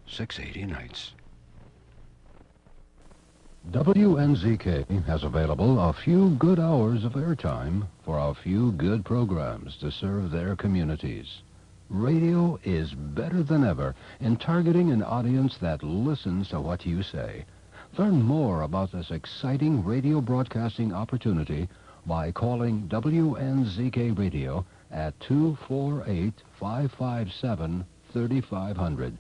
680 nights. WNZK has available a few good hours of airtime for a few good programs to serve their communities. Radio is better than ever in targeting an audience that listens to what you say. Learn more about this exciting radio broadcasting opportunity by calling WNZK Radio at 248-557-3500.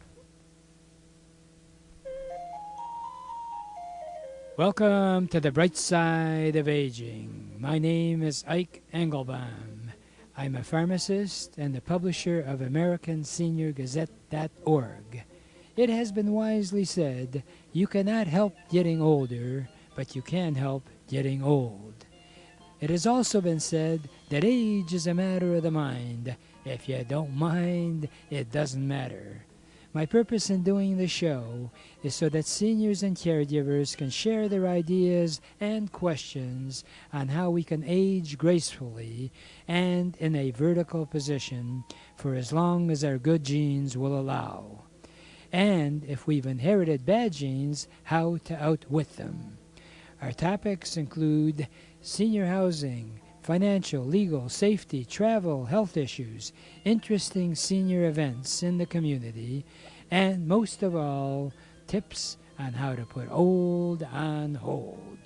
Welcome to the bright side of aging. My name is Ike Engelbaum. I'm a pharmacist and the publisher of AmericanSeniorGazette.org. It has been wisely said, you cannot help getting older, but you can help getting old. It has also been said that age is a matter of the mind. If you don't mind, it doesn't matter. My purpose in doing the show is so that seniors and caregivers can share their ideas and questions on how we can age gracefully and in a vertical position for as long as our good genes will allow. And if we've inherited bad genes, how to outwit them. Our topics include senior housing, financial, legal, safety, travel, health issues, interesting senior events in the community, and most of all, tips on how to put old on hold.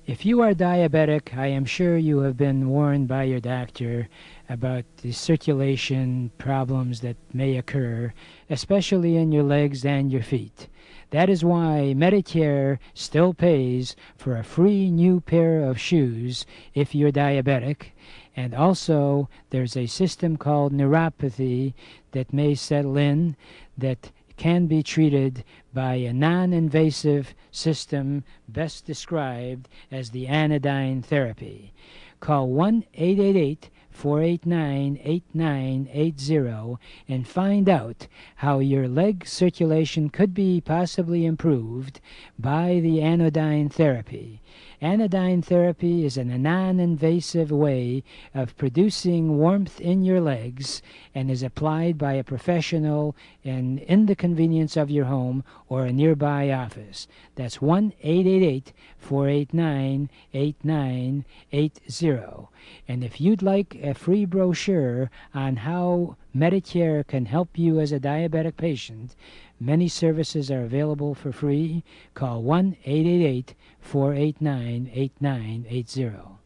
If you are diabetic, I am sure you have been warned by your doctor about the circulation problems that may occur, especially in your legs and your feet. That is why Medicare still pays for a free new pair of shoes if you're diabetic. And also, there's a system called neuropathy that may settle in that can be treated by a non-invasive system best described as the anodyne therapy. Call 1-888-489-8980 and find out how your leg circulation could be possibly improved by the anodyne therapy. Anodyne therapy is a non-invasive way of producing warmth in your legs and is applied by a professional in the convenience of your home or a nearby office. That's 1-888-489-8980. And if you'd like a free brochure on how Medicare can help you as a diabetic patient, many services are available for free. Call 1-888-489-8980.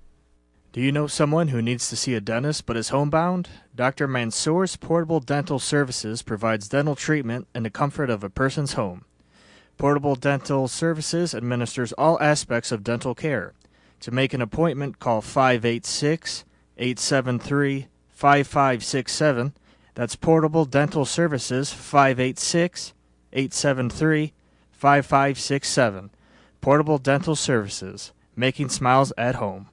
Do you know someone who needs to see a dentist but is homebound? Dr. Mansour's Portable Dental Services provides dental treatment in the comfort of a person's home. Portable Dental Services administers all aspects of dental care. To make an appointment, call 586-873-5567. That's Portable Dental Services, 586-873-5567. Portable Dental Services, making smiles at home.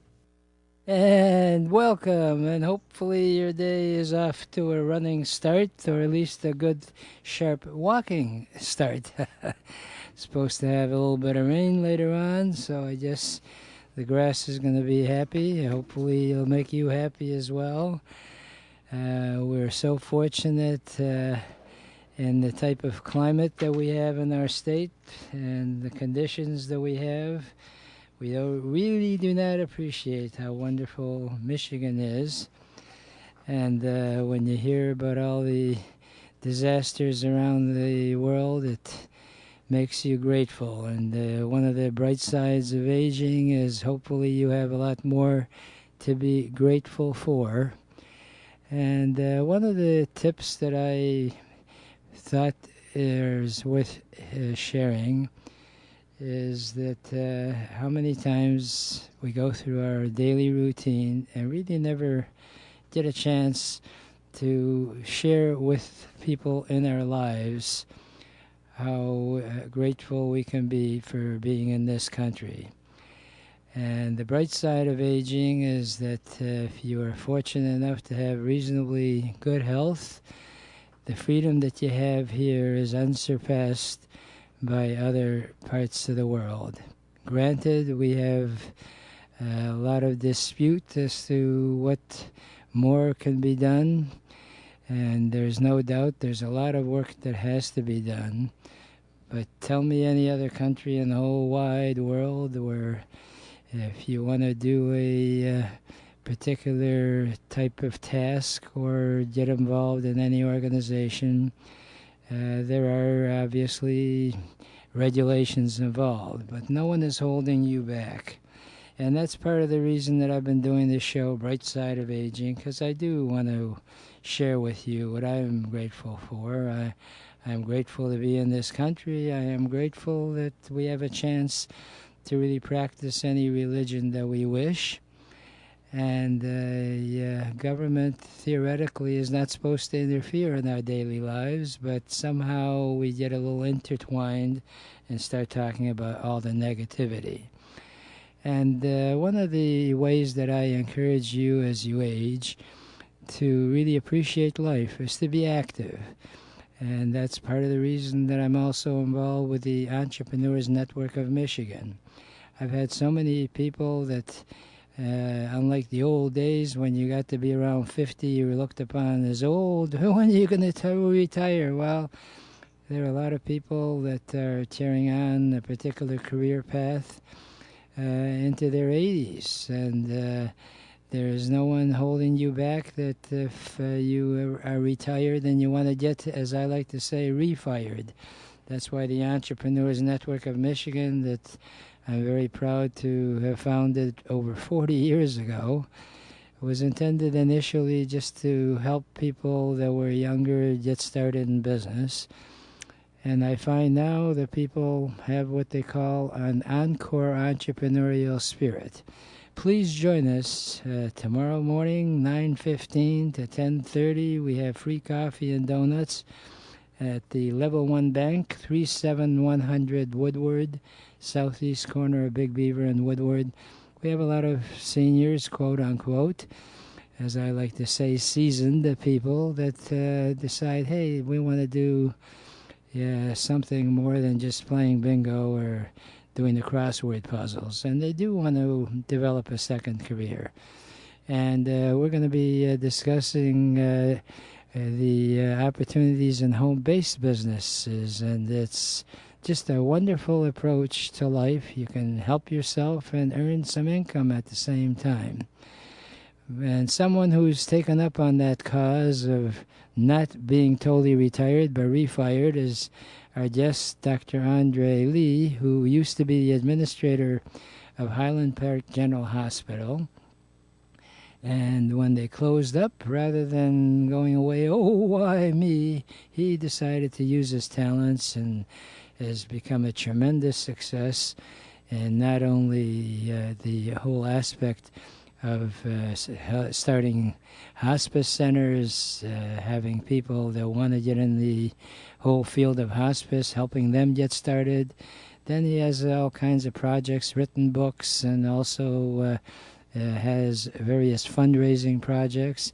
And welcome, and hopefully your day is off to a running start, or at least a good, sharp walking start. Supposed to have a little bit of rain later on, so I guess the grass is going to be happy. Hopefully it'll make you happy as well. We're so fortunate in the type of climate that we have in our state and the conditions that we have. We really do not appreciate how wonderful Michigan is. And when you hear about all the disasters around the world, it makes you grateful. And one of the bright sides of aging is hopefully you have a lot more to be grateful for. And one of the tips that I thought is worth sharing is that how many times we go through our daily routine and really never get a chance to share with people in our lives how grateful we can be for being in this country. And the bright side of aging is that if you are fortunate enough to have reasonably good health, the freedom that you have here is unsurpassed by other parts of the world. Granted, we have a lot of dispute as to what more can be done, and there's no doubt there's a lot of work that has to be done. But tell me any other country in the whole wide world where if you want to do a particular type of task or get involved in any organization, there are obviously regulations involved, but no one is holding you back. And that's part of the reason that I've been doing this show, Bright Side of Aging, because I do want to share with you what I'm grateful for. I'm grateful to be in this country. I am grateful that we have a chance to really practice any religion that we wish. And government theoretically is not supposed to interfere in our daily lives, but somehow we get a little intertwined and start talking about all the negativity. And one of the ways that I encourage you as you age to really appreciate life is to be active. And that's part of the reason that I'm also involved with the Entrepreneurs Network of Michigan. I've had so many people that, unlike the old days when you got to be around 50, you were looked upon as old. When are you going to retire? Well, there are a lot of people that are carrying on a particular career path into their 80s, and there is no one holding you back that if you are retired and you want to get, as I like to say, refired. That's why the Entrepreneurs Network of Michigan, that I'm very proud to have founded over 40 years ago, was intended initially just to help people that were younger get started in business. And I find now that people have what they call an encore entrepreneurial spirit. Please join us tomorrow morning, 9:15 to 10:30. We have free coffee and donuts at the Level 1 Bank, 37100 Woodward, southeast corner of Big Beaver and Woodward. We have a lot of seniors, quote unquote, as I like to say, seasoned people that decide, hey, we want to do something more than just playing bingo or doing the crossword puzzles. And they do want to develop a second career. And we're going to be discussing the opportunities in home-based businesses. And it's just a wonderful approach to life. You can help yourself and earn some income at the same time. And someone who's taken up on that cause of not being totally retired but refired is our guest, Dr. Andre Lee, who used to be the administrator of Highland Park General Hospital. And when they closed up, rather than going away, oh, why me, he decided to use his talents and has become a tremendous success. And not only the whole aspect of starting hospice centers, having people that want to get in the whole field of hospice, helping them get started. Then he has all kinds of projects, written books, and also has various fundraising projects.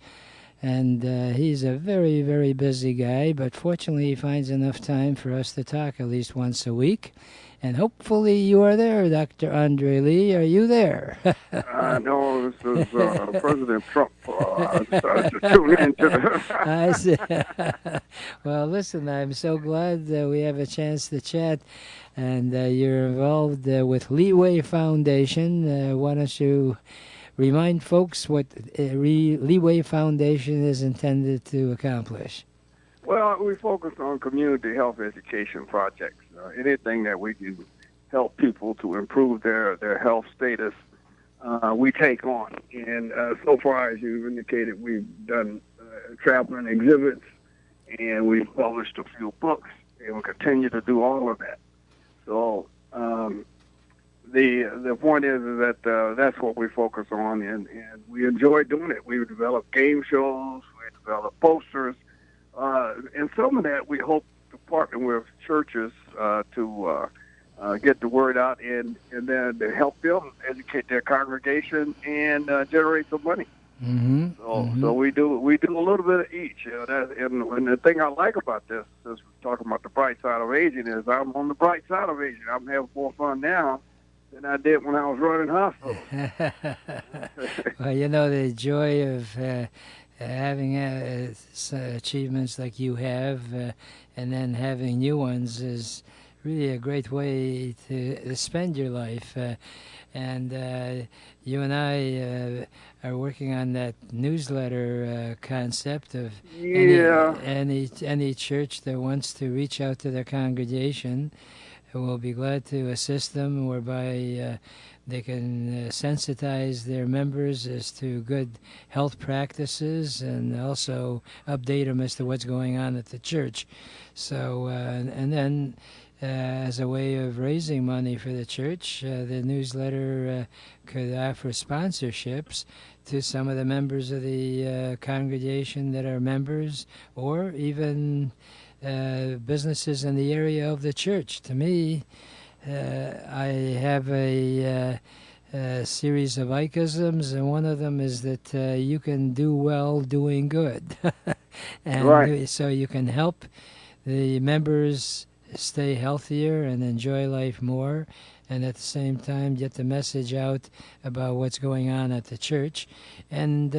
And he's a very, very busy guy, but fortunately he finds enough time for us to talk at least once a week. And hopefully you are there, Dr. Andre Lee. Are you there? No, this is President Trump. To tune into. I see. Well, listen, I'm so glad that we have a chance to chat. And you're involved with Leeway Foundation. Why don't you remind folks what Leeway Foundation is intended to accomplish? Well, we focus on community health education projects. Anything that we can help people to improve their health status, we take on. And so far, as you've indicated, we've done traveling exhibits, and we've published a few books, and we'll continue to do all of that. So the point is that that's what we focus on, and we enjoy doing it. We develop game shows, we develop posters, and some of that we hope to partner with churches to get the word out and then to help them educate their congregation and generate some money. Mm-hmm. So we do a little bit of each. You know, and the thing I like about this, since we're talking about the bright side of aging, is I'm on the bright side of aging. I'm having more fun now than I did when I was running hospitals. Well, you know, the joy of having achievements like you have, and then having new ones is really a great way to spend your life. And you and I are working on that newsletter concept of Yeah. any church that wants to reach out to their congregation. We'll be glad to assist them, whereby they can sensitize their members as to good health practices and also update them as to what's going on at the church. So, and then as a way of raising money for the church, the newsletter could offer sponsorships to some of the members of the congregation that are members, or even businesses in the area of the church. To me, I have a series of ichisms, and one of them is that you can do well doing good. And Right. so you can help the members stay healthier and enjoy life more, and at the same time get the message out about what's going on at the church, and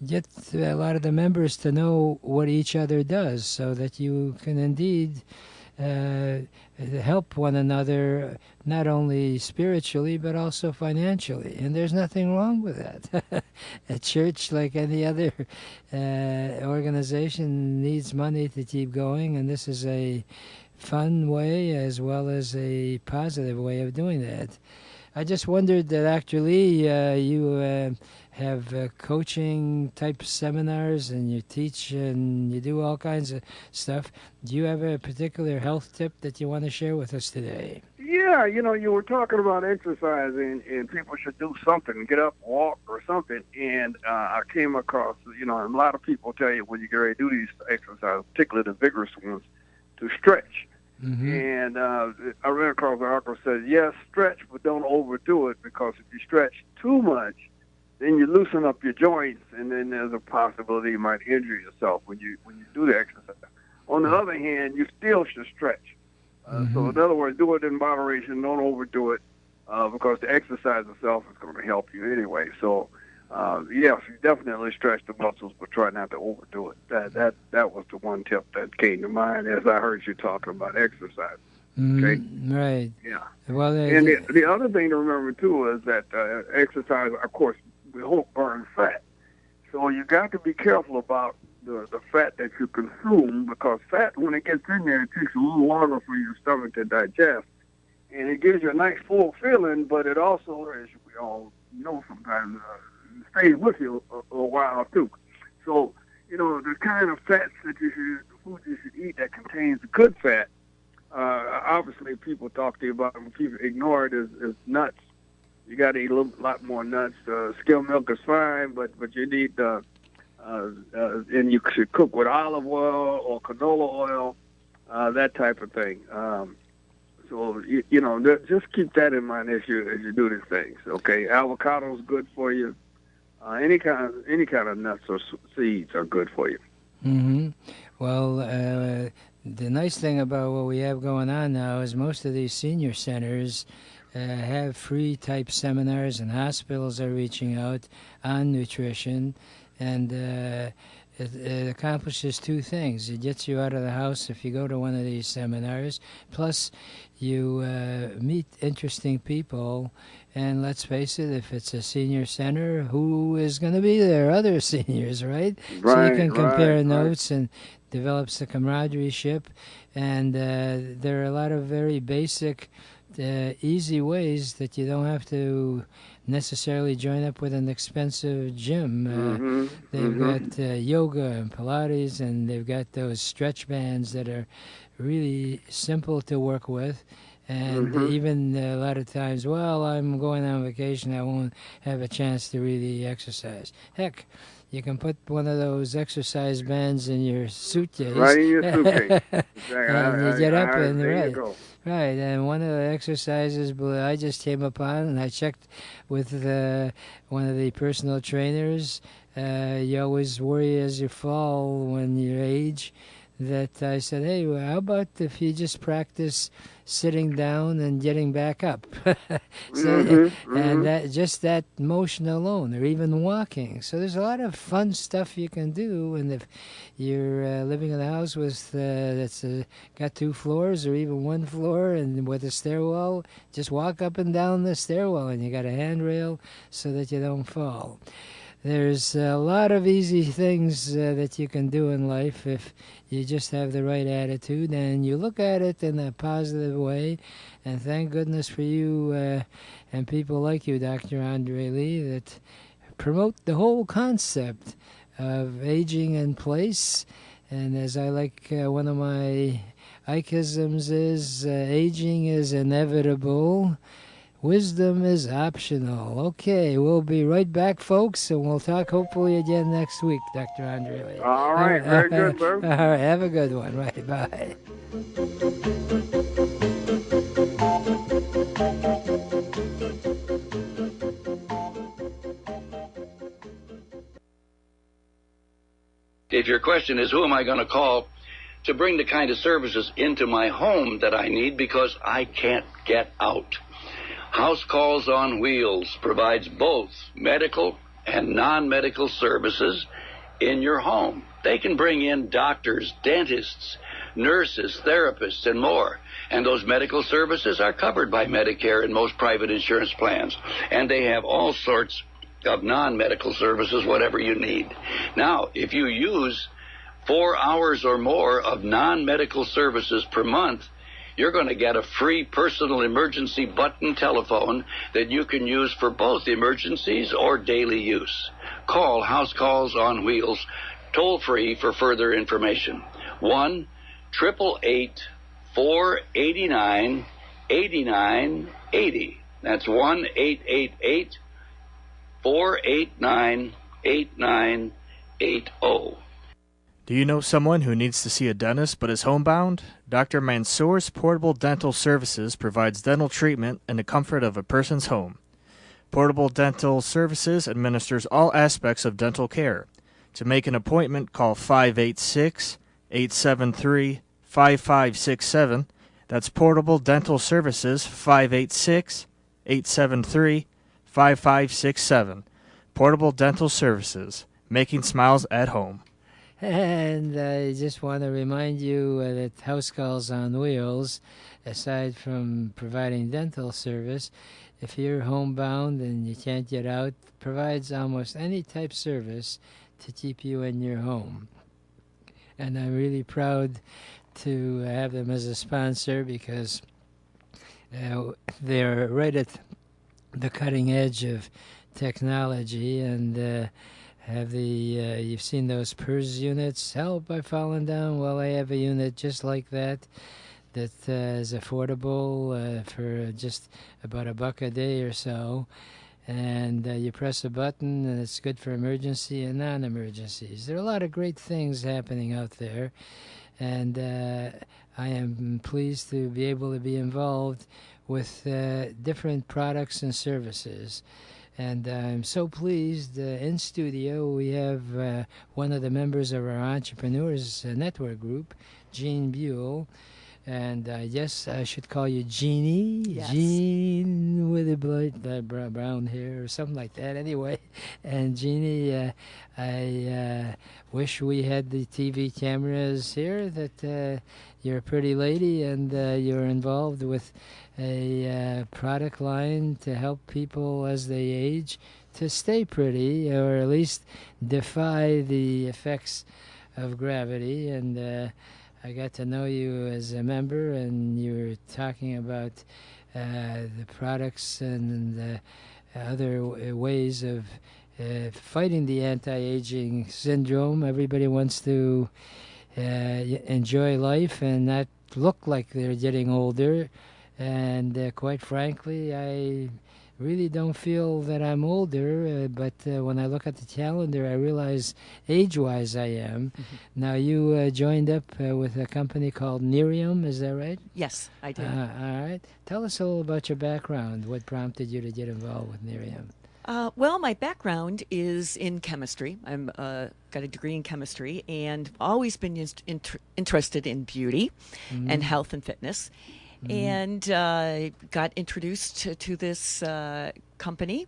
get a lot of the members to know what each other does, so that you can indeed help one another, not only spiritually but also financially. And there's nothing wrong with that. A church, like any other organization, needs money to keep going, and this is a fun way as well as a positive way of doing that. I just wondered that, Dr. Lee, you have coaching type seminars, and you teach and you do all kinds of stuff. Do you have a particular health tip that you want to share with us today? Yeah, you were talking about exercising, and people should do something, get up, walk, or something. And I came across, a lot of people tell you when you get ready to do these exercises, particularly the vigorous ones, to stretch. Mm-hmm. And I ran across an article that says, yes, stretch, but don't overdo it, because if you stretch too much, then you loosen up your joints, and then there's a possibility you might injure yourself when you do the exercise. On the other hand, you still should stretch. So in other words, do it in moderation, don't overdo it, because the exercise itself is going to help you anyway. So, yes, you definitely stretch the muscles, but try not to overdo it. That was the one tip that came to mind as I heard you talking about exercise. Okay. Right. Yeah. Well, And the other thing to remember too is that exercise, of course, we hope burns fat. So you got to be careful about the fat that you consume, because fat, when it gets in there, it takes a little longer for your stomach to digest, and it gives you a nice full feeling, but it also, as we all know, sometimes stays with you a while too. So, the kind of fats that food you should eat that contains good fat, obviously people talk to you about, and people ignore it, is nuts. You got to eat a lot more nuts. Skim milk is fine, but you need and you should cook with olive oil or canola oil, that type of thing. So just keep that in mind as you do these things. Okay, avocado's good for you. Any kind of nuts or seeds are good for you. Mm-hmm. Well, the nice thing about what we have going on now is most of these senior centers have free type seminars, and hospitals are reaching out on nutrition, and it accomplishes two things. It gets you out of the house if you go to one of these seminars, plus you meet interesting people. And let's face it, if it's a senior center, who is going to be there? Other seniors, right? So you can compare notes and develops the camaraderie. And there are a lot of very basic, easy ways that you don't have to necessarily join up with an expensive gym. They've got yoga and Pilates, and they've got those stretch bands that are really simple to work with. And even a lot of times, well, I'm going on vacation, I won't have a chance to really exercise. Heck, you can put one of those exercise bands in your suitcase. Right in your suitcase. Exactly. And you get up and there right. You go. Right, and one of the exercises I just came upon, and I checked with one of the personal trainers, you always worry as you fall when you age that I said, hey, well, how about if you just practice sitting down and getting back up? And that just that motion alone, or even walking. So there's a lot of fun stuff you can do. And if you're living in a house with that's got 2 floors or even 1 floor and with a stairwell, just walk up and down the stairwell, and you got a handrail so that you don't fall. There's a lot of easy things that you can do in life if you just have the right attitude and you look at it in a positive way. And thank goodness for you and people like you, Dr. Andre Lee, that promote the whole concept of aging in place. And as I like, one of my Ikeisms is aging is inevitable. Wisdom is optional. Okay, we'll be right back, folks, and we'll talk hopefully again next week, Dr. Andre Lee. All right, very good, bro. All right, have a good one. Right, bye. If your question is, who am I going to call to bring the kind of services into my home that I need because I can't get out? House Calls on Wheels provides both medical and non-medical services in your home. They can bring in doctors, dentists, nurses, therapists, and more. And those medical services are covered by Medicare and most private insurance plans. And they have all sorts of non-medical services, whatever you need. Now, if you use 4 hours or more of non-medical services per month, you're going to get a free personal emergency button telephone that you can use for both emergencies or daily use. Call House Calls on Wheels toll-free for further information. 1-888-489-8980. That's 1-888-489-8980. Do you know someone who needs to see a dentist but is homebound? Dr. Mansour's Portable Dental Services provides dental treatment in the comfort of a person's home. Portable Dental Services administers all aspects of dental care. To make an appointment, call 586-873-5567. That's Portable Dental Services, 586-873-5567. Portable Dental Services, making smiles at home. And I just want to remind you that House Calls on Wheels, aside from providing dental service, if you're homebound and you can't get out, provides almost any type service to keep you in your home. And I'm really proud to have them as a sponsor because they're right at the cutting edge of technology and have the you've seen those PERS units. Help, I've fallen down. Well, I have a unit just like that is affordable for just about $1 a day or so. And you press a button and it's good for emergency and non-emergencies. There are a lot of great things happening out there. And I am pleased to be able to be involved with different products and services. And I'm so pleased in studio we have one of the members of our Entrepreneurs Network group, Jean Bule. And I guess I should call you Jeannie. Yes. Jean with the brown hair or something like that. Anyway, and Jeannie, I wish we had the TV cameras here, that you're a pretty lady and you're involved with a product line to help people as they age to stay pretty, or at least defy the effects of gravity. And I got to know you as a member, and you were talking about the products and the other ways of fighting the anti-aging syndrome. Everybody wants to enjoy life and not look like they're getting older. And quite frankly, I really don't feel that I'm older, but when I look at the calendar, I realize age-wise I am. Mm-hmm. Now, you joined up with a company called Nerium, is that right? Yes, I did. All right. Tell us a little about your background. What prompted you to get involved with Nerium? Well, my background is in chemistry. I'm got a degree in chemistry and always been interested in beauty and health and fitness. And got introduced to this company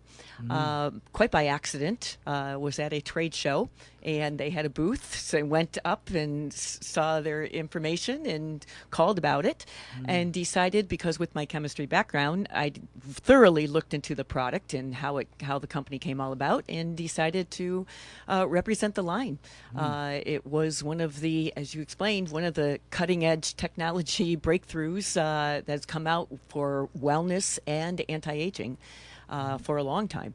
quite by accident. Was at a trade show, and they had a booth, so I went up and saw their information and called about it, and decided, because with my chemistry background, I thoroughly looked into the product and how the company came all about, and decided to represent the line. It was one of the, as you explained, one of the cutting edge technology breakthroughs that's come out for wellness and anti-aging for a long time.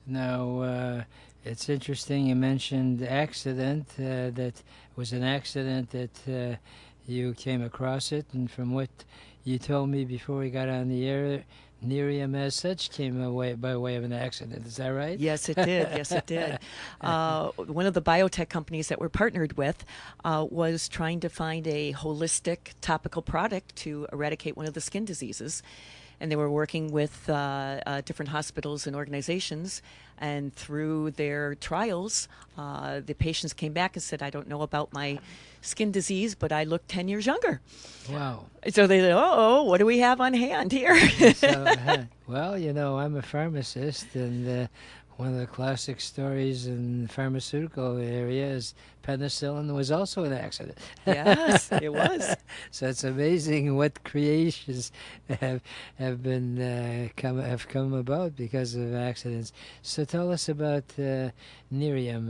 Now, it's interesting you mentioned accident. That was an accident that you came across it, and from what you told me before we got on the air, Nerium as such came away by way of an accident. Is that right? Yes, it did. Yes, it did. One of the biotech companies that we're partnered with was trying to find a holistic topical product to eradicate one of the skin diseases. And they were working with different hospitals and organizations. And through their trials, the patients came back and said, I don't know about my skin disease, but I look 10 years younger. Wow. So they said, oh, what do we have on hand here? Well, you know, I'm a pharmacist, and one of the classic stories in the pharmaceutical area is penicillin was also an accident. Yes, it was. So it's amazing what creations have come about because of accidents. So tell us about Nerium,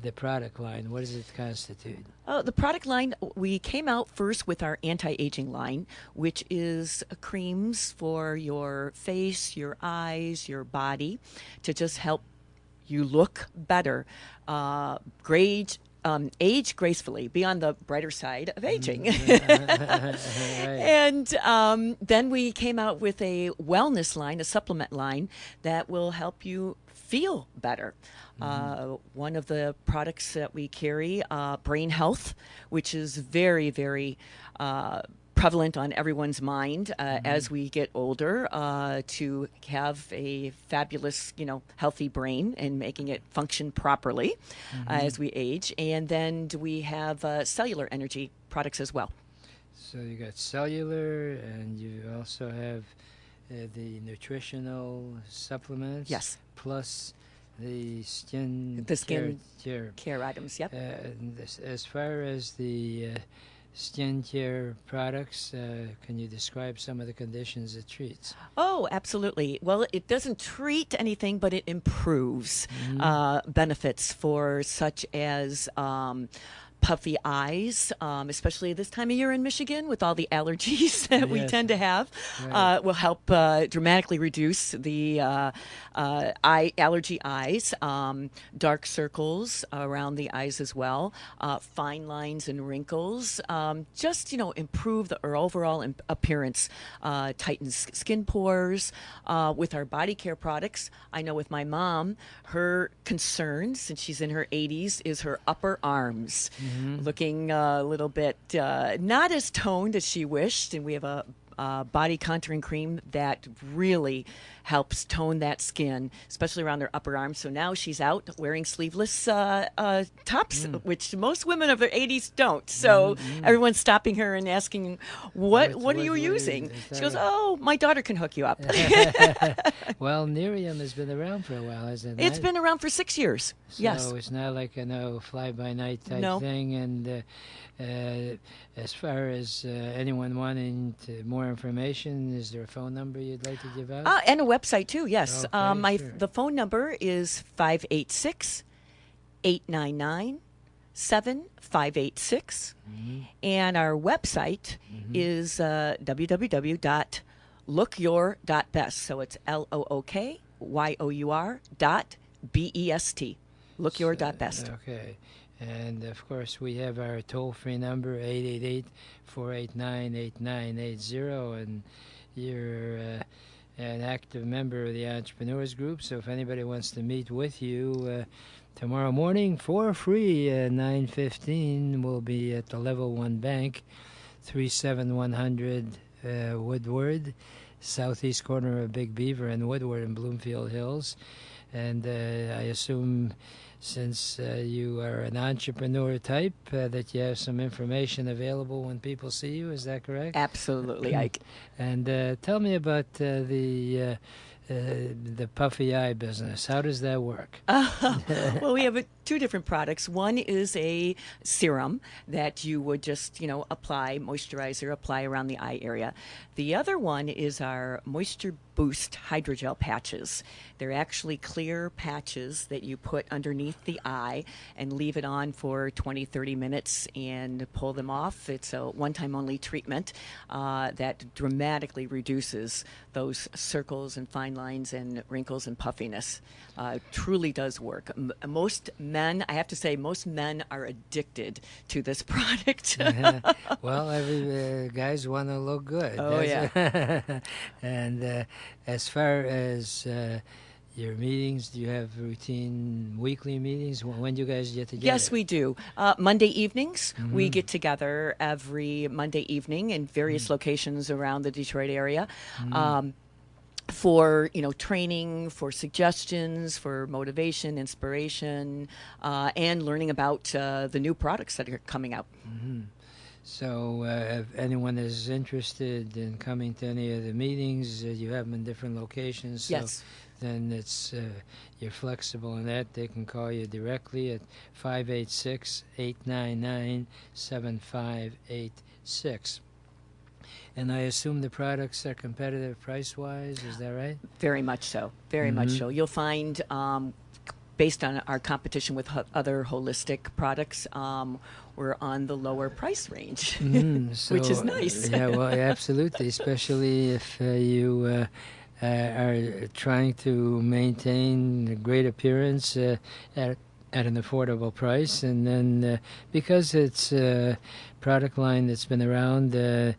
the product line. What does it constitute? The product line, we came out first with our anti-aging line, which is creams for your face, your eyes, your body, to just help you look better, age gracefully, be on the brighter side of aging. And then we came out with a wellness line, a supplement line that will help you feel better. One of the products that we carry, brain health, which is very, very prevalent on everyone's mind as we get older, to have a fabulous, healthy brain and making it function properly as we age. And then we have cellular energy products as well. So you got cellular, and you also have the nutritional supplements. Yes. Plus the skin care items. Yep. As far as the skincare products, can you describe some of the conditions it treats? Oh, absolutely. Well, it doesn't treat anything, but it improves benefits for such as puffy eyes, especially this time of year in Michigan with all the allergies that we tend to have, will help dramatically reduce the allergy eyes, dark circles around the eyes as well, fine lines and wrinkles, just, improve the overall appearance, tightens skin pores. With our body care products, I know with my mom, her concern, since she's in her 80s, is her upper arms. Looking a little bit not as toned as she wished, and we have a body contouring cream that really helps tone that skin, especially around her upper arms. So now she's out wearing sleeveless tops, which most women of their 80s don't. So everyone's stopping her and asking, what are you using? She goes, oh, my daughter can hook you up. Well, Nerium has been around for a while, hasn't it? It's been around for 6 years. So yes. It's not like a fly-by-night type thing. And as far as anyone wanting more information, is there a phone number you'd like to give out? And a website too, yes. Okay, sure. The phone number is 586-899-7586. And our website is www.lookyour.best. So it's LOOKYOUR.BEST. Lookyour.best. Okay. And, of course, we have our toll-free number, 888-489-8980, and you're an active member of the Entrepreneurs Group, so if anybody wants to meet with you tomorrow morning for free at 9:15, we'll be at the Level 1 Bank, 37100 Woodward, southeast corner of Big Beaver and Woodward in Bloomfield Hills. And I assume since you are an entrepreneur type that you have some information available when people see you. Is that correct? Absolutely, Ike. And tell me about the puffy eye business. How does that work? Well, we have two different products. One is a serum that you would just, apply, moisturizer, apply around the eye area. The other one is our Moisture Boost Hydrogel patches. They're actually clear patches that you put underneath the eye and leave it on for 20, 30 minutes and pull them off. It's a one-time only treatment that dramatically reduces those circles and fine lines and wrinkles and puffiness. Truly does work. Most men, I have to say, most men are addicted to this product. Well, every guys want to look good. Oh, yeah. And as far as your meetings, do you have routine weekly meetings? When do you guys get together? Yes, we do. Monday evenings. We get together every Monday evening in various locations around the Detroit area. For training, for suggestions, for motivation, inspiration, and learning about the new products that are coming out. So if anyone is interested in coming to any of the meetings, you have them in different locations. So Yes. then it's you're flexible in that. They can call you directly at 586-899-7586. And I assume the products are competitive price-wise. Is that right? Very much so. Very much so. You'll find, based on our competition with other holistic products, we're on the lower price range, which is nice. Yeah, well, absolutely, especially if you are trying to maintain a great appearance at an affordable price. And then because it's a product line that's been around, they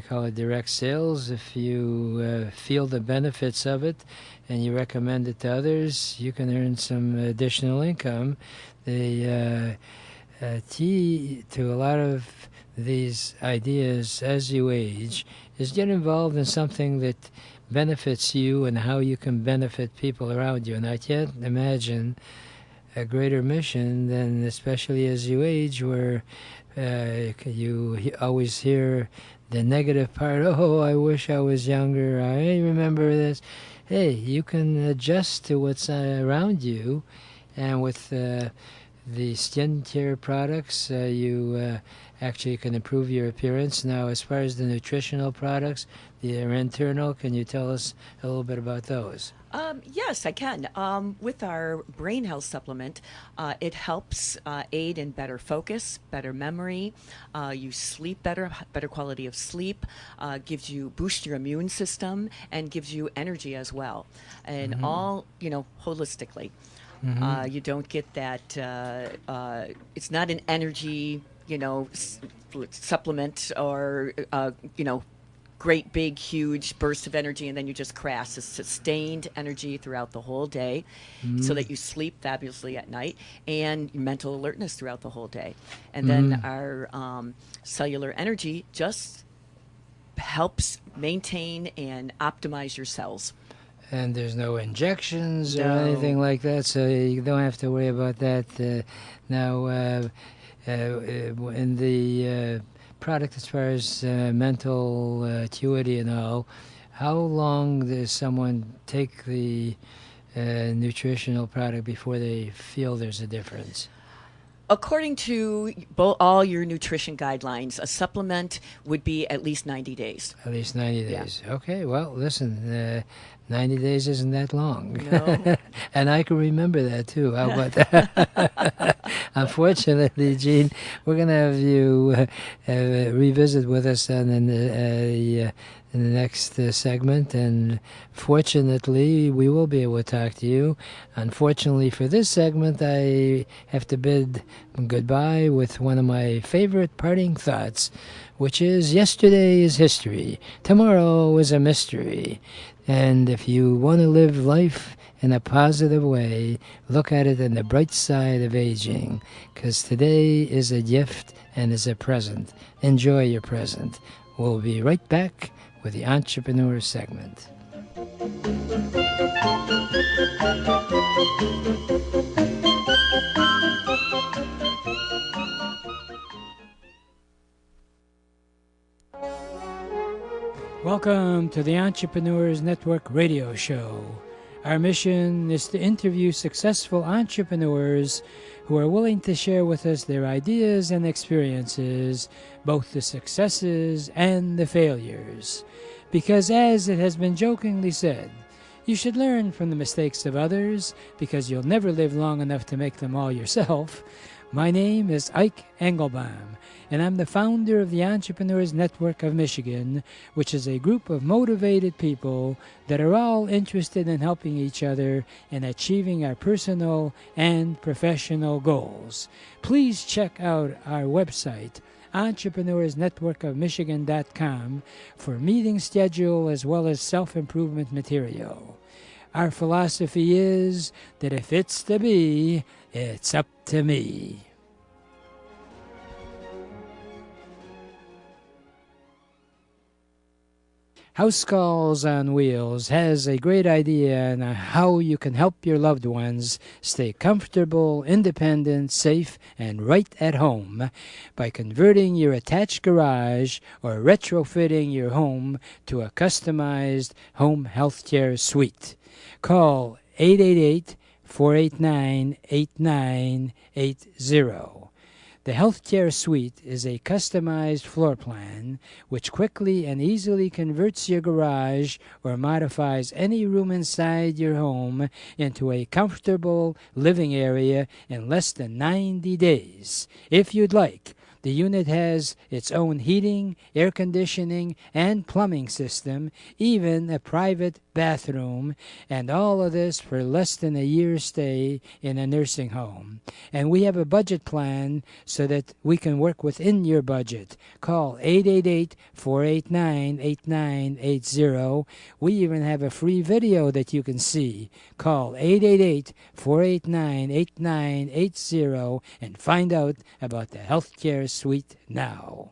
call it direct sales. If you feel the benefits of it and you recommend it to others, you can earn some additional income. The key to a lot of these ideas as you age is get involved in something that benefits you and how you can benefit people around you. And I can't imagine a greater mission than, especially as you age, where you always hear the negative part. Oh, I wish I was younger. I remember this. Hey, you can adjust to what's around you, and with the skincare products, you actually can improve your appearance. Now, as far as the nutritional products, they're internal. Can you tell us a little bit about those? Yes, I can. With our brain health supplement, it helps aid in better focus, better memory. You sleep better quality of sleep, boosts your immune system, and gives you energy as well. And all, holistically. You don't get that, it's not an energy, supplement or, great big huge bursts of energy and then you just crash. It's sustained energy throughout the whole day so that you sleep fabulously at night and mental alertness throughout the whole day. And then our cellular energy just helps maintain and optimize your cells. And there's no injections or anything like that, so you don't have to worry about that. Now, in the product, as far as mental acuity and all, how long does someone take the nutritional product before they feel there's a difference? According to all your nutrition guidelines, a supplement would be at least 90 days. At least 90 days. Yeah. Okay, well, listen, 90 days isn't that long. No. And I can remember that, too. How about that? Unfortunately, Jean, we're going to have you revisit with us in the next segment, and fortunately, we will be able to talk to you. Unfortunately, for this segment, I have to bid goodbye with one of my favorite parting thoughts, which is yesterday is history, tomorrow is a mystery. And if you want to live life in a positive way, look at it in the bright side of aging, because today is a gift and is a present. Enjoy your present. We'll be right back with the Entrepreneur segment. Welcome to the Entrepreneurs Network radio show. Our mission is to interview successful entrepreneurs who are willing to share with us their ideas and experiences, both the successes and the failures. Because as it has been jokingly said, you should learn from the mistakes of others because you'll never live long enough to make them all yourself. My name is Ike Engelbaum, and I'm the founder of the Entrepreneurs Network of Michigan, which is a group of motivated people that are all interested in helping each other and achieving our personal and professional goals. Please check out our website, entrepreneursnetworkofmichigan.com, for meeting schedule as well as self-improvement material. Our philosophy is that if it's to be, it's up to me. House Calls on Wheels has a great idea on how you can help your loved ones stay comfortable, independent, safe, and right at home by converting your attached garage or retrofitting your home to a customized home healthcare suite. Call 888-489-8980. The Healthcare Suite is a customized floor plan which quickly and easily converts your garage or modifies any room inside your home into a comfortable living area in less than 90 days. If you'd like, the unit has its own heating, air conditioning, and plumbing system, even a private bathroom, and all of this for less than a year's stay in a nursing home. And we have a budget plan so that we can work within your budget. Call 888-489-8980. We even have a free video that you can see. Call 888-489-8980 and find out about the healthcare suite now.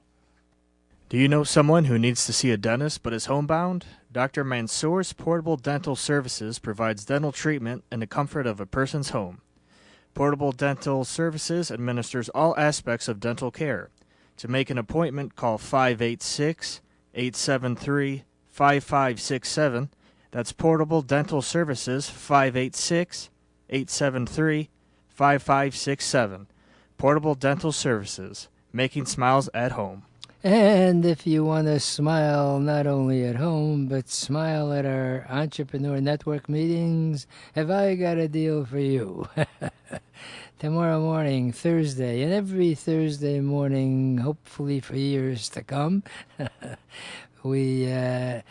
Do you know someone who needs to see a dentist but is homebound? Dr. Mansour's Portable Dental Services provides dental treatment in the comfort of a person's home. Portable Dental Services administers all aspects of dental care. To make an appointment, call 586-873-5567. That's Portable Dental Services, 586-873-5567. Portable Dental Services, making smiles at home. And if you want to smile not only at home, but smile at our Entrepreneur Network meetings, have I got a deal for you. Tomorrow morning, Thursday, and every Thursday morning, hopefully for years to come, we are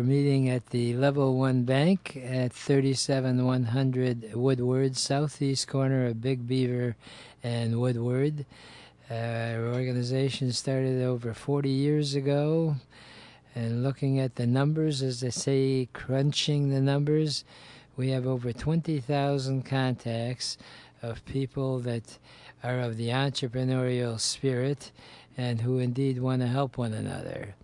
meeting at the Level 1 Bank at 37100 Woodward, southeast corner of Big Beaver and Woodward. Our organization started over 40 years ago, and looking at the numbers, as they say, crunching the numbers, we have over 20,000 contacts of people that are of the entrepreneurial spirit and who indeed want to help one another.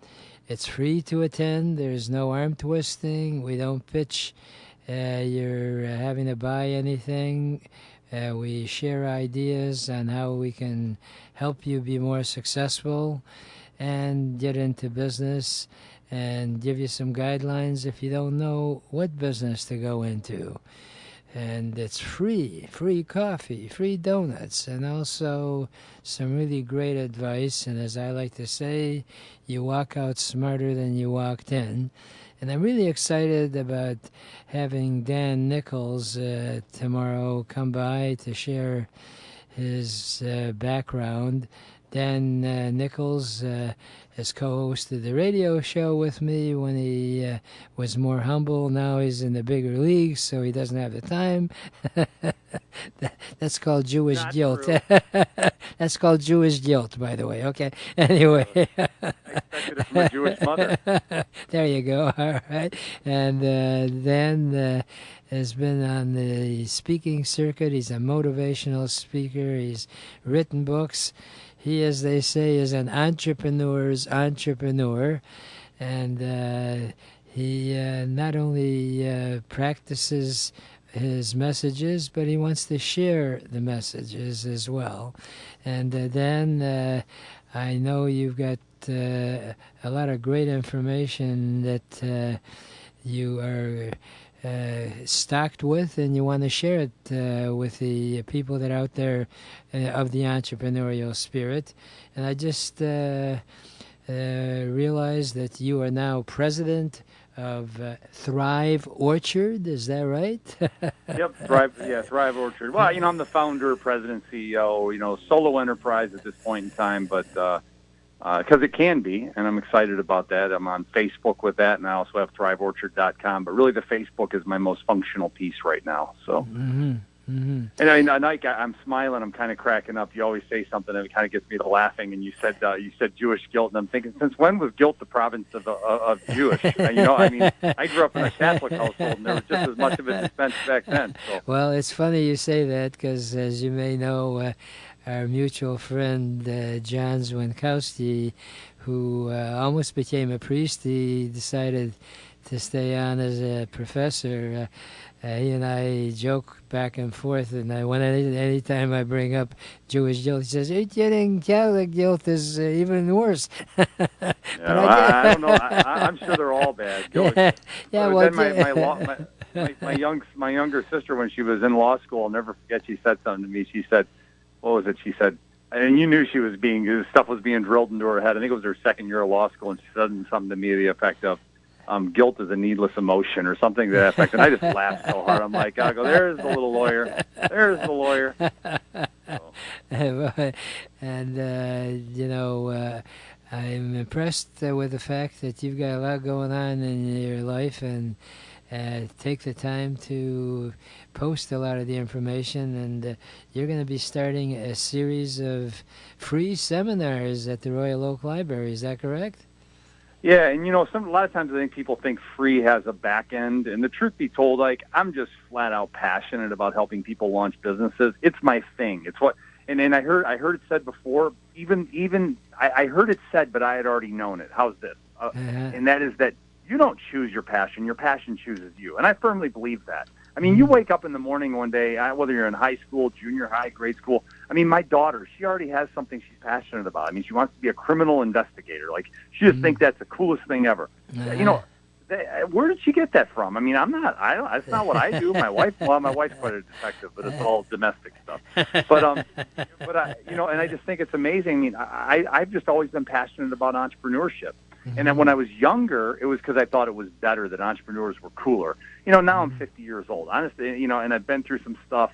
It's free to attend. There's no arm twisting. We don't pitch you're having to buy anything. We share ideas on how we can help you be more successful and get into business and give you some guidelines if you don't know what business to go into. And it's free coffee, free donuts, and also some really great advice. And as I like to say, you walk out smarter than you walked in. And I'm really excited about having Dan Nichols tomorrow come by to share his background. Dan Nichols has co-hosted the radio show with me when he was more humble. Now he's in the bigger leagues, so he doesn't have the time. That's called Jewish Not guilt. true. That's called Jewish guilt, by the way. Okay. Anyway. I expected it from a Jewish mother. There you go. All right. And Dan has been on the speaking circuit. He's a motivational speaker. He's written books. He, as they say, is an entrepreneur's entrepreneur. and he not only practices his messages, but he wants to share the messages as well. And then I know you've got a lot of great information that you are stocked with, and you want to share it with the people that are out there of the entrepreneurial spirit. And I just realized that you are now president of Thrive Orchard. Is that right? Yep, Thrive Orchard. Well, I'm the founder, president, CEO, solo enterprise at this point in time, but because it can be, and I'm excited about that. I'm on Facebook with that, and I also have thriveorchard.com, but really the Facebook is my most functional piece right now. So, And I'm smiling, I'm kind of cracking up. You always say something that kind of gets me to laughing, and you said Jewish guilt, and I'm thinking, since when was guilt the province of Jewish? I grew up in a Catholic household, and there was just as much of it dispensed back then. So. Well, it's funny you say that, because as you may know, our mutual friend John Zwinkowski, who almost became a priest, he decided to stay on as a professor. He and I joke back and forth, and anytime I bring up Jewish guilt, he says, getting Catholic guilt is even worse. I don't know. I'm sure they're all bad. My younger sister, when she was in law school, I'll never forget, she said something to me. She said, what was it? She said, and you knew stuff was being drilled into her head. I think it was her second year of law school, and she said something to me to the effect of, guilt is a needless emotion, or something to that effect. And I just laughed so hard. I'm like, I go, there's the little lawyer. There's the lawyer. So. And, I'm impressed with the fact that you've got a lot going on in your life, and take the time to post a lot of the information. And you're going to be starting a series of free seminars at the Royal Oak Library. Is that correct? Yeah, and a lot of times I think people think free has a back end, and the truth be told, I'm just flat out passionate about helping people launch businesses. It's my thing. It's what, and I heard it said before. I heard it said, but I had already known it. How's this? And that is that you don't choose your passion chooses you, and I firmly believe that. You wake up in the morning one day, whether you're in high school, junior high, grade school. My daughter, she already has something she's passionate about. She wants to be a criminal investigator. She just thinks that's the coolest thing ever. Where did she get that from? That's not what I do. My wife's quite a detective, but it's all domestic stuff. But I just think it's amazing. I've just always been passionate about entrepreneurship. And then when I was younger, it was because I thought it was better, that entrepreneurs were cooler. Now I'm 50 years old. Honestly, and I've been through some stuff.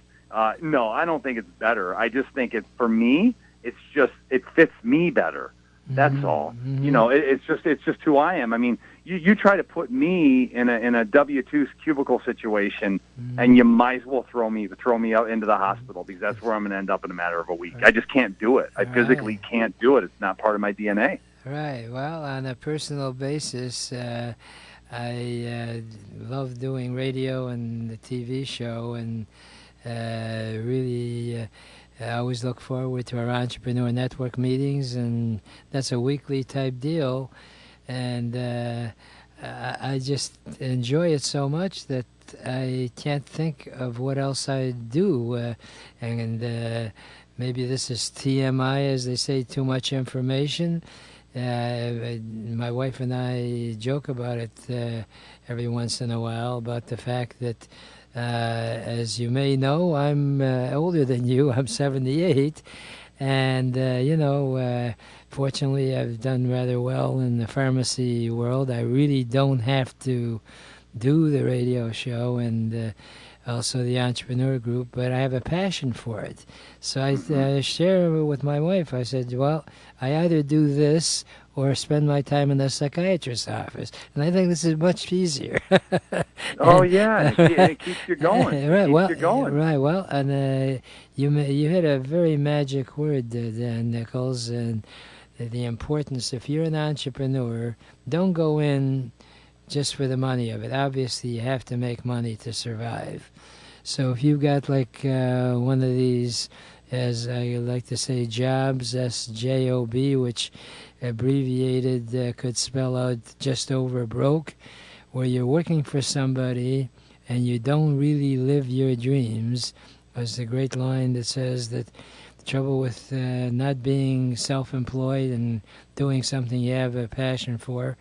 No, I don't think it's better. I just think for me, it fits me better. That's all. It's just who I am. You try to put me in a W-2 cubicle situation, and you might as well throw me out into the hospital, because that's where I'm going to end up in a matter of a week. I just can't do it. I physically can't do it. It's not part of my DNA. Right. Well, on a personal basis, I love doing radio and the TV show, and really I always look forward to our Entrepreneur Network meetings, and that's a weekly type deal. And I just enjoy it so much that I can't think of what else I do. And maybe this is TMI, as they say, too much information. My wife and I joke about it every once in a while, about the fact that, as you may know, I'm older than you. I'm 78, and fortunately I've done rather well in the pharmacy world. I really don't have to do the radio show and also the entrepreneur group, but I have a passion for it. So I share with my wife. I said, well, I either do this or spend my time in the psychiatrist's office, and I think this is much easier. It keeps you going. Right. Well, and you hit a very magic word, Dan Nichols, and the importance. If you're an entrepreneur, don't go in just for the money of it. Obviously, you have to make money to survive. So if you've got one of these, as I like to say, jobs, SJOB, which abbreviated, could spell out just over broke, where you're working for somebody and you don't really live your dreams. There's a great line that says that the trouble with not being self-employed and doing something you have a passion for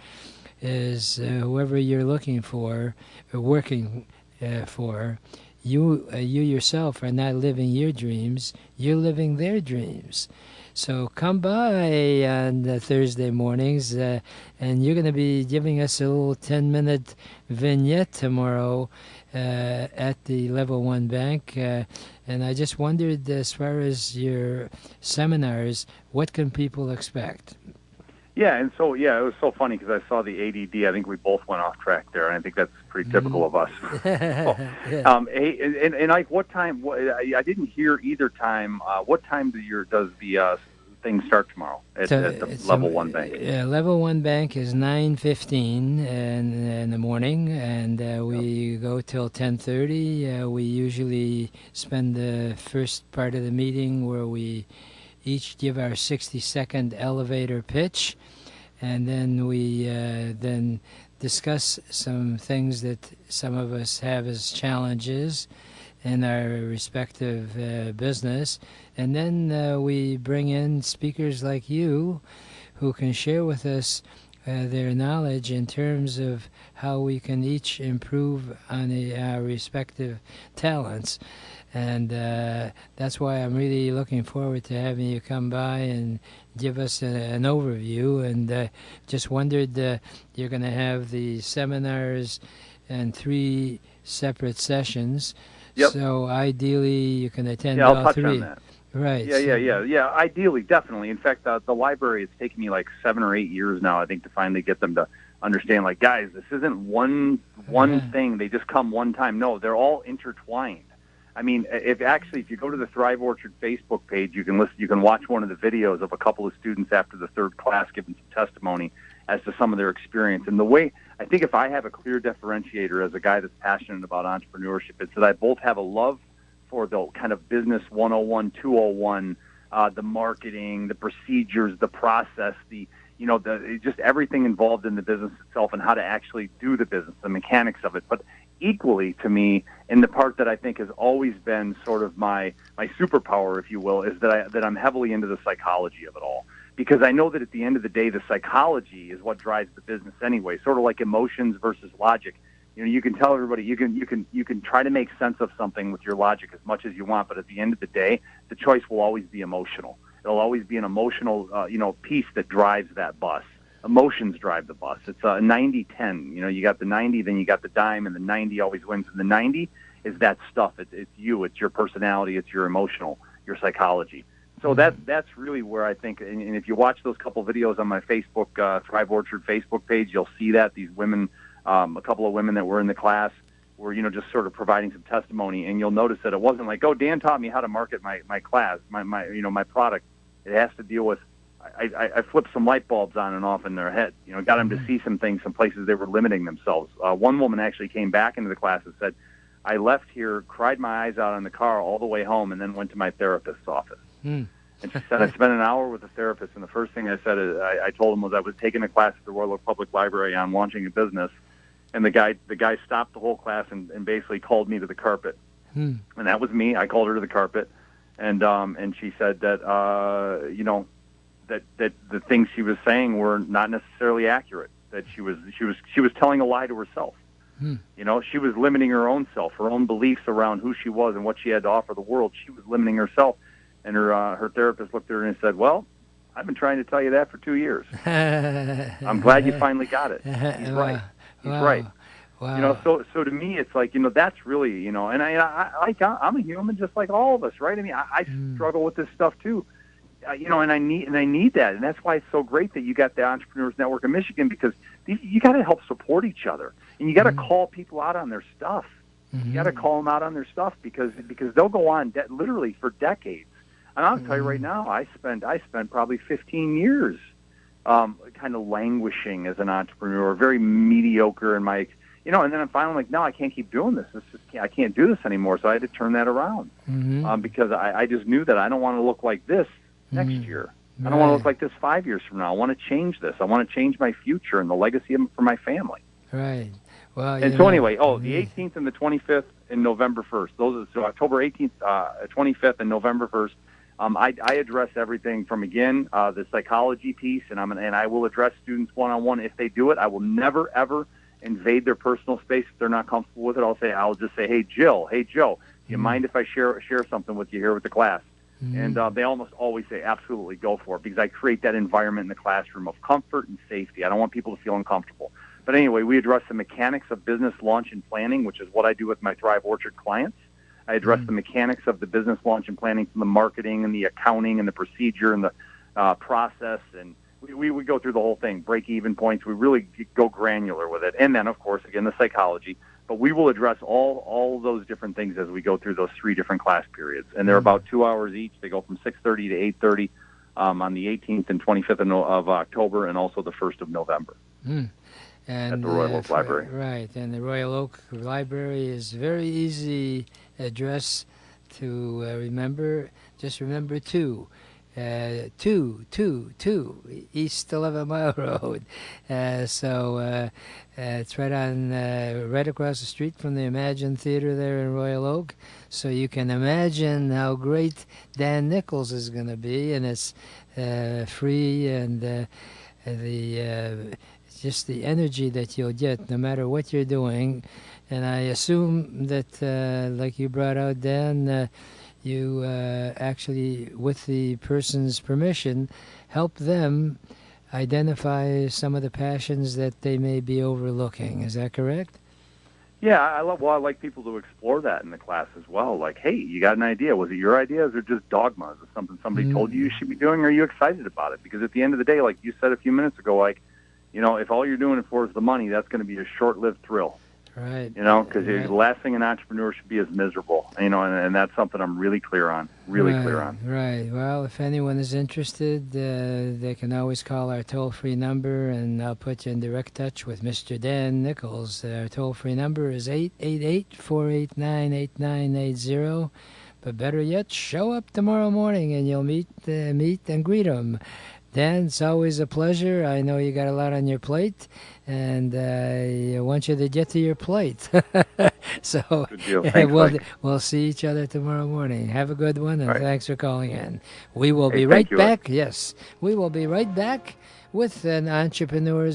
is whoever you're looking for or working for, you yourself are not living your dreams, you're living their dreams. So come by on Thursday mornings, and you're going to be giving us a little 10-minute vignette tomorrow at the Level 1 Bank. And I just wondered, as far as your seminars, what can people expect? Yeah, and so, it was so funny because I saw the ADD. I think we both went off track there, and I think that's pretty typical of us. And like, what time? I didn't hear either time. What time does the thing start tomorrow at the Level 1 Bank? Level 1 Bank is 9:15 in the morning, and we go till 10:30. We usually spend the first part of the meeting where we each give our 60-second elevator pitch, and then we then discuss some things that some of us have as challenges in our respective business, and then we bring in speakers like you who can share with us their knowledge in terms of how we can each improve on our respective talents. And that's why I'm really looking forward to having you come by and give us an overview. And just wondered, you're going to have the seminars in 3 separate sessions. Yep. So ideally, you can attend I'll all touch 3. on that. Right. Yeah. Ideally, definitely. In fact, the library, it's taken me like 7 or 8 years now, I think, to finally get them to understand, like, guys, this isn't one thing. They just come one time. No, they're all intertwined. I mean, if you go to the Thrive Orchard Facebook page, you can watch one of the videos of a couple of students after the 3rd class giving some testimony as to some of their experience. And the way, I think if I have a clear differentiator as a guy that's passionate about entrepreneurship, it's that I both have a love for the kind of business 101, 201, the marketing, the procedures, the process, just everything involved in the business itself and how to actually do the business, the mechanics of it. But equally to me, and the part that I think has always been sort of my superpower, if you will, is that I'm heavily into the psychology of it all. Because I know that at the end of the day, the psychology is what drives the business anyway, sort of like emotions versus logic. You can tell everybody, you can try to make sense of something with your logic as much as you want, but at the end of the day, the choice will always be emotional. It'll always be an emotional, piece that drives that bus. Emotions drive the bus. It's a 90-10. You got the 90, then you got the dime, and the 90 always wins. And the 90 is that stuff. It's you. It's your personality. It's your your psychology. So that's really where I think, and if you watch those couple videos on my Facebook, Thrive Orchard Facebook page, you'll see that these women, a couple of women that were in the class were, just sort of providing some testimony, and you'll notice that it wasn't like, oh, Dan taught me how to market my class, my product. It has to deal with, I flipped some light bulbs on and off in their head, got them to see some things, some places they were limiting themselves. One woman actually came back into the class and said, I left here, cried my eyes out in the car all the way home, and then went to my therapist's office. And she said, I spent an hour with the therapist, and the first thing I said is, I told him was I was taking a class at the Royal Oak Public Library on launching a business, and the guy stopped the whole class and basically called me to the carpet. And that was me. I called her to the carpet, and she said that that the things she was saying were not necessarily accurate. That she was telling a lie to herself. She was limiting her own self, her own beliefs around who she was and what she had to offer the world. She was limiting herself. And her therapist looked at her and said, well, I've been trying to tell you that for 2 years. I'm glad you finally got it. He's right. He's right. Wow. So to me, it's like, that's really, and I'm a human just like all of us, right? I mean, I struggle with this stuff too, and I need that. And that's why it's so great that you got the Entrepreneurs Network of Michigan, because you got to help support each other, and you got to call people out on their stuff. You got to call them out on their stuff because they'll go on literally for decades. And I'll tell you right now, I spent probably 15 years kind of languishing as an entrepreneur, very mediocre in my, and then I'm finally like, no, I can't keep doing this. I can't do this anymore. So I had to turn that around because I just knew that I don't want to look like this next year. I don't want to look like this 5 years from now. I want to change this. I want to change my future and the legacy for my family. Right. Well, and so anyway, the 18th and the 25th and November 1st. Those are so October 18th, 25th, and November 1st. I address everything from, again, the psychology piece, and I will address students one-on-one. If they do it, I will never, ever invade their personal space if they're not comfortable with it. I'll just say, hey, Jill, hey, Joe, do you mind if I share something with you here with the class? And they almost always say, absolutely, go for it, because I create that environment in the classroom of comfort and safety. I don't want people to feel uncomfortable. But anyway, we address the mechanics of business launch and planning, which is what I do with my Thrive Orchard clients. I address the mechanics of the business launch and planning, from the marketing and the accounting and the procedure and the process. And we go through the whole thing, break-even points. We really go granular with it. And then, of course, again, the psychology. But we will address all those different things as we go through those 3 different class periods. And they're about 2 hours each. They go from 6:30 to 8:30 on the 18th and 25th of October, and also the 1st of November. And, at the Royal Oak Library. Right, and the Royal Oak Library is very easy address to remember. Just remember 2. 2 East 11 Mile Road. So it's right across the street from the Imagine Theater there in Royal Oak. So you can imagine how great Dan Nichols is going to be, and it's free, and just the energy that you'll get no matter what you're doing. And I assume that, like you brought out, Dan, you actually, with the person's permission, help them identify some of the passions that they may be overlooking. Is that correct? Yeah, I like people to explore that in the class as well. Like, hey, you got an idea? Was it your idea, or is it just dogma? Is it something somebody told you should be doing, or are you excited about it? Because at the end of the day, like you said a few minutes ago, like, if all you're doing it for is the money, that's going to be a short-lived thrill. Right. Because the last thing an entrepreneur should be is miserable. And that's something I'm really clear on. Clear on. Right. Well, if anyone is interested, they can always call our toll-free number, and I'll put you in direct touch with Mr. Dan Nichols. Our toll-free number is 888-489-8980. But better yet, show up tomorrow morning, and you'll meet and greet him. Dan, it's always a pleasure. I know you got a lot on your plate, and I want you to get to your plate. So good deal. Thanks, we'll see each other tomorrow morning. Have a good one, and thanks for calling in. We will be right back. Yes, we will be right back with an entrepreneur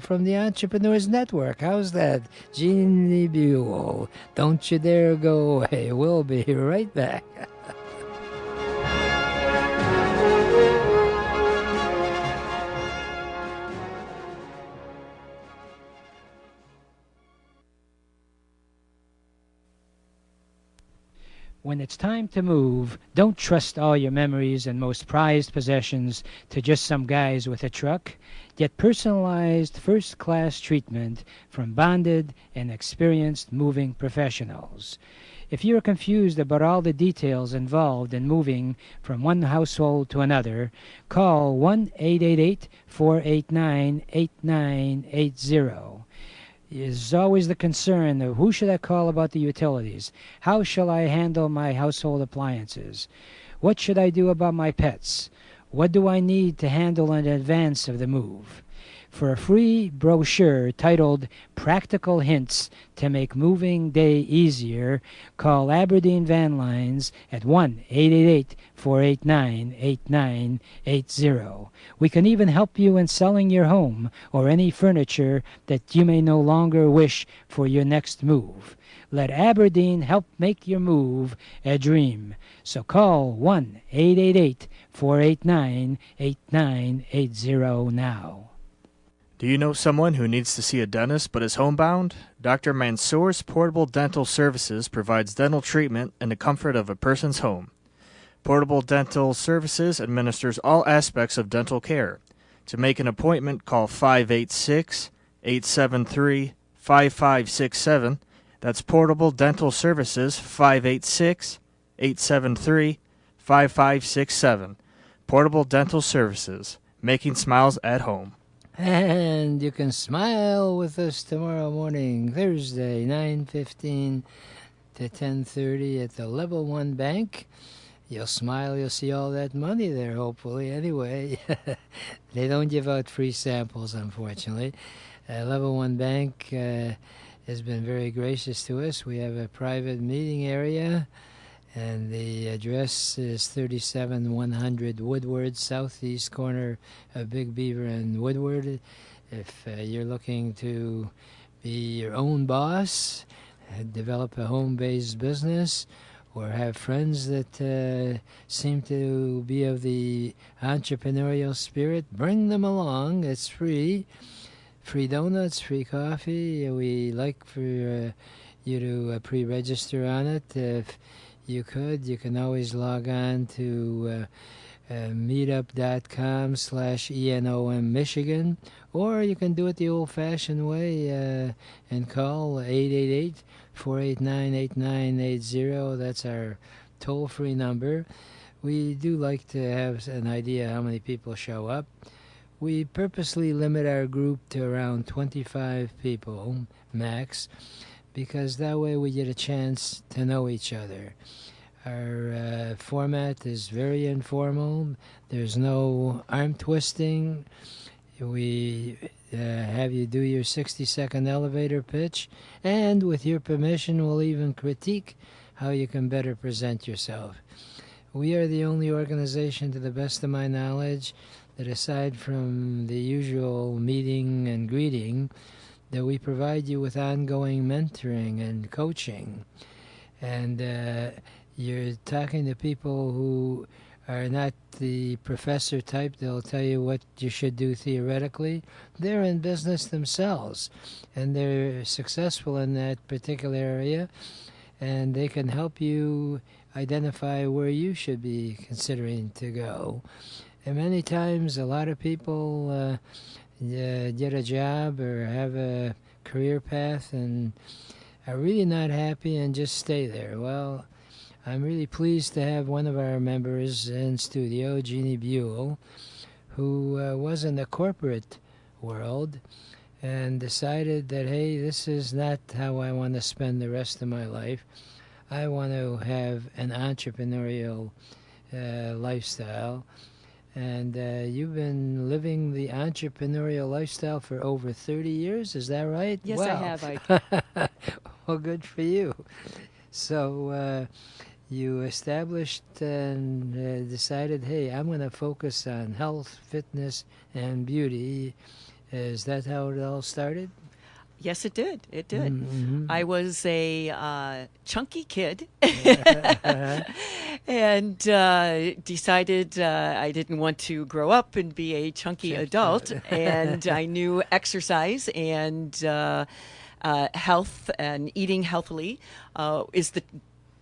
from the Entrepreneurs Network. How's that? Jeannie Bule. Don't you dare go away. We'll be right back. When it's time to move, don't trust all your memories and most prized possessions to just some guys with a truck. Get personalized first-class treatment from bonded and experienced moving professionals. If you're confused about all the details involved in moving from one household to another, call 1-888-489-8980. Is always the concern of who should I call about the utilities? How shall I handle my household appliances? What should I do about my pets? What do I need to handle in advance of the move? For a free brochure titled Practical Hints to Make Moving Day Easier, call Aberdeen Van Lines at 1-888-489-8980. We can even help you in selling your home or any furniture that you may no longer wish for your next move. Let Aberdeen help make your move a dream. So call 1-888-489-8980 now. Do you know someone who needs to see a dentist but is homebound? Dr. Mansour's Portable Dental Services provides dental treatment in the comfort of a person's home. Portable Dental Services administers all aspects of dental care. To make an appointment, call 586-873-5567. That's Portable Dental Services, 586-873-5567. Portable Dental Services, making smiles at home. And you can smile with us tomorrow morning, Thursday, 9:15 to 10:30 at the Level 1 Bank. You'll smile, you'll see all that money there, hopefully. Anyway, they don't give out free samples, unfortunately. Level 1 Bank has been very gracious to us. We have a private meeting area, and the address is 37100 Woodward, southeast corner of Big Beaver and Woodward. If you're looking to be your own boss, develop a home-based business, or have friends that seem to be of the entrepreneurial spirit, bring them along. It's free. Free donuts, free coffee. We like for you to pre-register on it. If you could, you can always log on to meetup.com/ENOM Michigan, or you can do it the old-fashioned way and call 888-489-8980. That's our toll-free number. We do like to have an idea how many people show up. We purposely limit our group to around 25 people max, because that way we get a chance to know each other. Our format is very informal. There's no arm twisting. We have you do your 60-second elevator pitch, and with your permission, we'll even critique how you can better present yourself. We are the only organization, to the best of my knowledge, that aside from the usual meeting and greeting, that we provide you with ongoing mentoring and coaching. And you're talking to people who are not the professor type. They'll tell you what you should do theoretically. They're in business themselves, and they're successful in that particular area, and they can help you identify where you should be considering to go. And many times a lot of people get a job or have a career path and are really not happy and just stay there. Well, I'm really pleased to have one of our members in studio, Jeannie Bule, who was in the corporate world and decided that, hey, this is not how I want to spend the rest of my life. I want to have an entrepreneurial lifestyle. And you've been living the entrepreneurial lifestyle for over 30 years, is that right? Yes, wow. I have, Ike. Well, good for you. So you established and decided, hey, I'm going to focus on health, fitness, and beauty. Is that how it all started? Yes, it did. It did. Mm-hmm. I was a chunky kid and decided I didn't want to grow up and be a chunky adult. And I knew exercise and health and eating healthily is the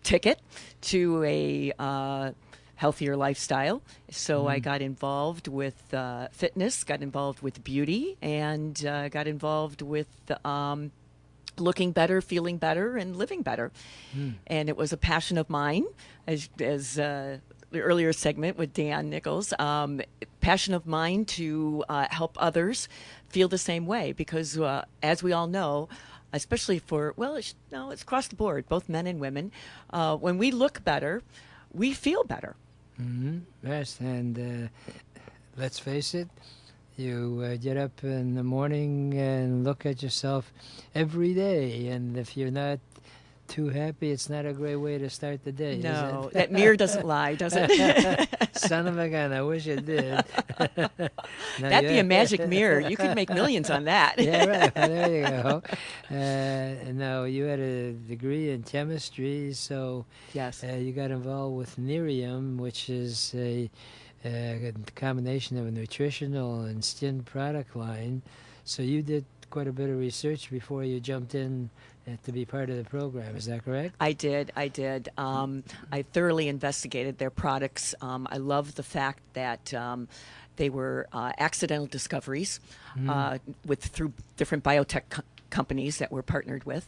ticket to a healthier lifestyle. So I got involved with fitness, got involved with beauty, and got involved with looking better, feeling better, and living better. And it was a passion of mine, as the earlier segment with Dan Nichols, passion of mine to help others feel the same way, because as we all know, especially for, it's across the board, both men and women, when we look better, we feel better. Mm-hmm. Yes, and let's face it, you get up in the morning and look at yourself every day, and if you're not too happy, it's not a great way to start the day. No, is it? that mirror doesn't lie, does it? Son of a gun, I wish it did. That'd be a magic mirror. You could make millions on that. Yeah, right. There you go. Now, you had a degree in chemistry, so Yes. you got involved with Nerium, which is a combination of a nutritional and skin product line. So you did quite a bit of research before you jumped in to be part of the program. Is that correct? I did. I thoroughly investigated their products. I love the fact that they were accidental discoveries through different biotech companies that we're partnered with.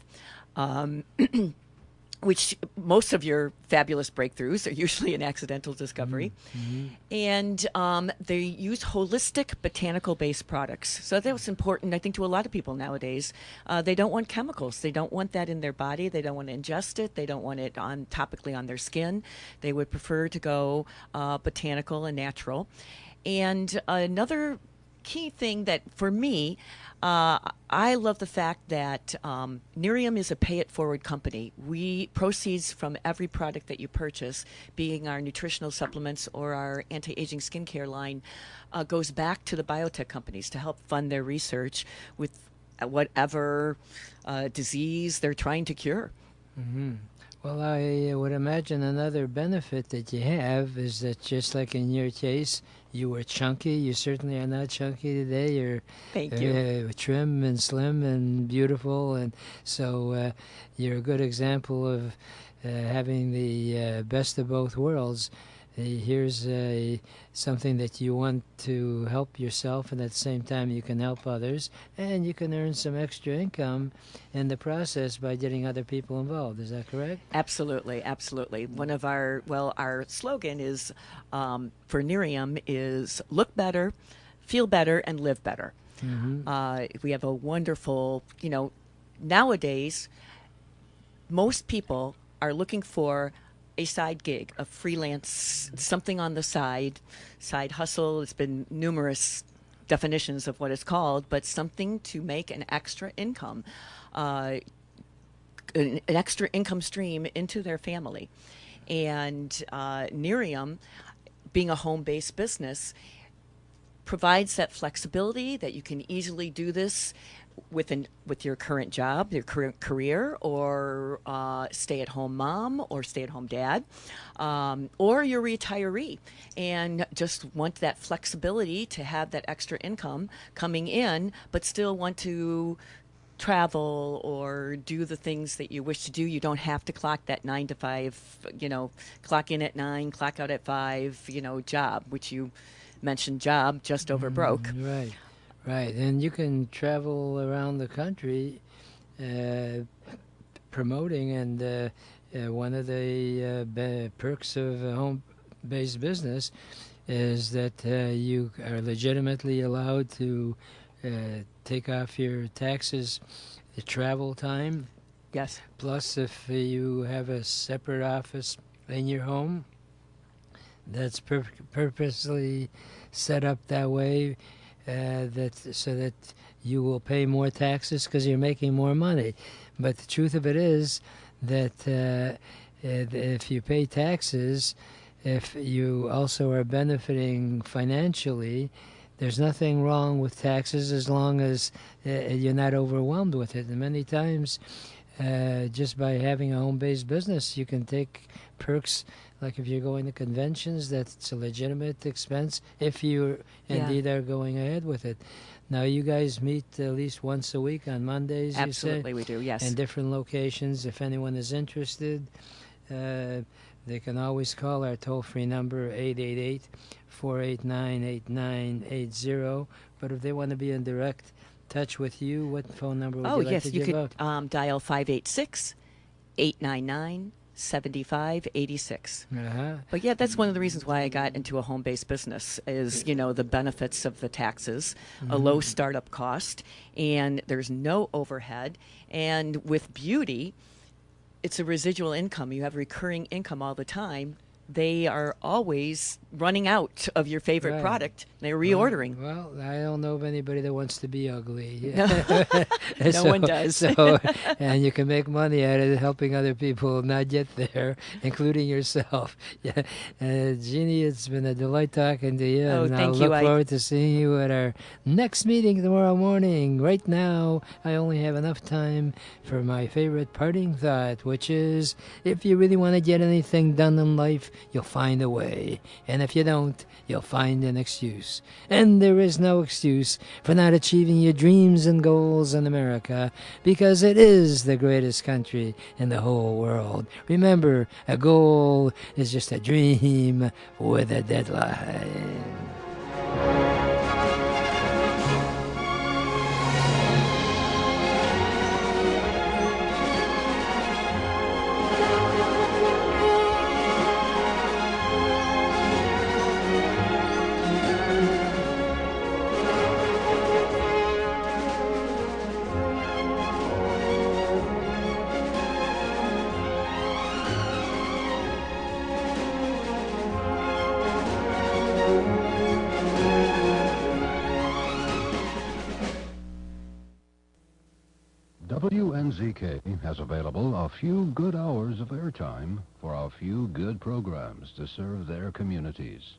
which most of your fabulous breakthroughs are usually an accidental discovery. And they use holistic botanical-based products. So that was important, I think, to a lot of people nowadays. They don't want chemicals. They don't want that in their body. They don't want to ingest it. They don't want it on topically on their skin. They would prefer to go botanical and natural. And another key thing that, for me, I love the fact that Nerium is a pay-it-forward company. Proceeds from every product that you purchase, being our nutritional supplements or our anti-aging skincare line, goes back to the biotech companies to help fund their research with whatever disease they're trying to cure. Well, I would imagine another benefit that you have is that, just like in your case, you were chunky. You certainly are not chunky today. You're Thank you. Trim and slim and beautiful, and so you're a good example of having the best of both worlds. Here's something that you want to help yourself, and at the same time you can help others, and you can earn some extra income in the process by getting other people involved. Is that correct? Absolutely, absolutely. One of our slogan is for Nerium is look better, feel better, and live better. We have a wonderful, nowadays most people are looking for a side gig, a freelance, something on the side hustle. It's been numerous definitions of what it's called, but something to make an extra income, an extra income stream into their family. And Nerium, being a home-based business, provides that flexibility that you can easily do this with your current job, your current career, or stay-at-home mom or stay-at-home dad, or you're a retiree and just want that flexibility to have that extra income coming in, but still want to travel or do the things that you wish to do. You don't have to clock that 9 to 5, clock in at 9, clock out at 5, job, which you mentioned job just over broke. Right, and you can travel around the country promoting, and one of the perks of a home-based business is that you are legitimately allowed to take off your taxes, the travel time. Yes. Plus, if you have a separate office in your home, that's purposely set up that way, so that you will pay more taxes because you're making more money. But the truth of it is that if you pay taxes, if you also are benefiting financially, there's nothing wrong with taxes as long as you're not overwhelmed with it. And many times, just by having a home-based business, you can take perks. Like if you're going to conventions, that's a legitimate expense if you indeed are going ahead with it. Now, you guys meet at least once a week on Mondays, Absolutely, you say? we do, yes. In different locations. If anyone is interested, they can always call our toll-free number, 888-489-8980. But if they want to be in direct touch with you, what phone number would you like to give out? Oh, yes, you could dial 586-899-7586. 7586. But yeah, that's one of the reasons why I got into a home-based business is, the benefits of the taxes, a low startup cost, and there's no overhead. And with beauty, it's a residual income. You have recurring income all the time. They are always running out of your favorite product. They're reordering. Well, I don't know of anybody that wants to be ugly. No one does. And you can make money at it helping other people not get there, including yourself. Jeannie, it's been a delight talking to you. Oh, and thank I'll you. look forward to seeing you at our next meeting tomorrow morning. Right now, I only have enough time for my favorite parting thought, which is, if you really want to get anything done in life, you'll find a way. And if you don't, you'll find an excuse. And there is no excuse for not achieving your dreams and goals in America, because it is the greatest country in the whole world. Remember, a goal is just a dream with a deadline. WNZK has available a few good hours of airtime for a few good programs to serve their communities.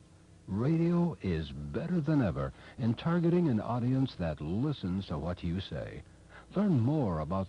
Radio is better than ever in targeting an audience that listens to what you say. Learn more about